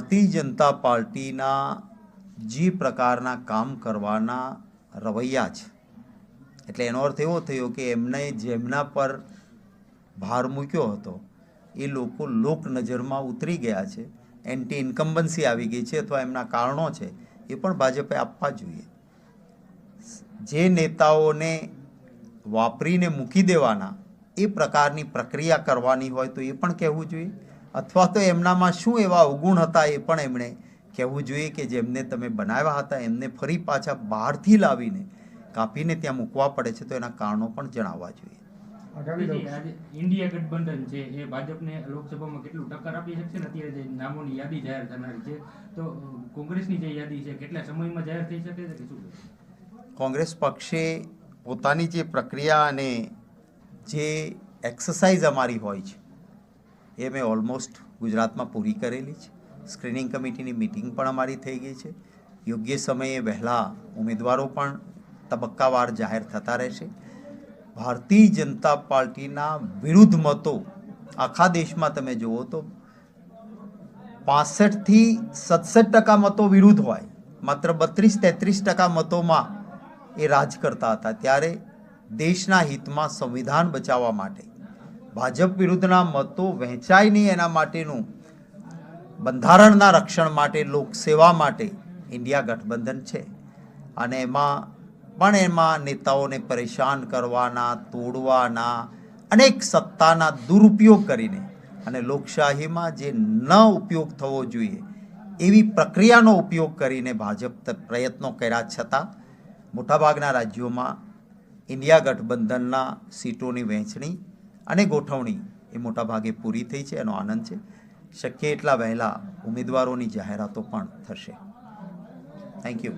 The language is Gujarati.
ભારતીય જનતા પાર્ટીના જે પ્રકારના કામ કરવાના રવૈયા છે, એટલે એનો અર્થ એવો થયો કે એમને જેમના પર ભાર મૂક્યો હતો એ લોકો લોક નજરમાં ઉતરી ગયા છે, એન્ટી ઇન્કમ્બન્સી આવી ગઈ છે, અથવા એમના કારણો છે એ પણ ભાજપે આપવા જોઈએ. જે નેતાઓને વાપરીને મૂકી દેવાના એ પ્રકારની પ્રક્રિયા કરવાની હોય તો એ પણ કહેવું જોઈએ, અથવા તો એમનામાં શું એવા અવગુણ હતા એ પણ એમણે કહેવું જોઈએ કે જેમને તમે બનાવ્યા હતા એમને ફરી પાછા બહારથી લાવીને કાપીને ત્યાં મૂકવા પડે છે, તો એના કારણો પણ જણાવવા જોઈએ. ઇન્ડિયા ગઠબંધન છે એ ભાજપને લોકસભામાં કેટલું ટક્કર આપી શકશે ને? અત્યારે જે નામોની યાદી જાહેર થનારી છે, તો કોંગ્રેસની જે યાદી છે કેટલા સમયમાં જાહેર થઈ શકે છે કે શું? કોંગ્રેસ પક્ષે પોતાની જે પ્રક્રિયા અને જે એક્સરસાઇઝ અમારી હોય છે એ મેં ઓલમોસ્ટ ગુજરાતમાં પૂરી કરેલી છે. સ્ક્રીનિંગ કમિટીની મિટિંગ પણ અમારી થઈ ગઈ છે. યોગ્ય સમયે વહેલા ઉમેદવારો પણ તબક્કાવાર જાહેર થતા રહેશે. ભારતીય જનતા પાર્ટીના વિરુદ્ધ મતો આખા દેશમાં તમે જુઓ તો 65થી 67% મતો વિરુદ્ધ હોય, માત્ર 32-33% મતોમાં એ રાજ કરતા હતા. ત્યારે દેશના હિતમાં સંવિધાન બચાવવા માટે ભાજપ વિરુદ્ધના મતો વહેંચાય નહીં એના માટેનું બંધારણના રક્ષણ માટે, લોકસેવા માટે ઇન્ડિયા ગઠબંધન છે. અને એમાં નેતાઓને પરેશાન કરવાના, તોડવાના, અનેક સત્તાના દુરુપયોગ કરીને અને લોકશાહીમાં જે ન ઉપયોગ થવો જોઈએ એવી પ્રક્રિયાનો ઉપયોગ કરીને ભાજપ પ્રયત્નો કર્યા છતાં મોટાભાગના રાજ્યોમાં ઇન્ડિયા ગઠબંધનના સીટોની વહેંચણી અને ગોઠવણી એ મોટાભાગે પૂરી થઈ છે. એનો આનંદ છે. શક્ય એટલા વહેલા ઉમેદવારોની જાહેરાતો પણ થશે. Thank you.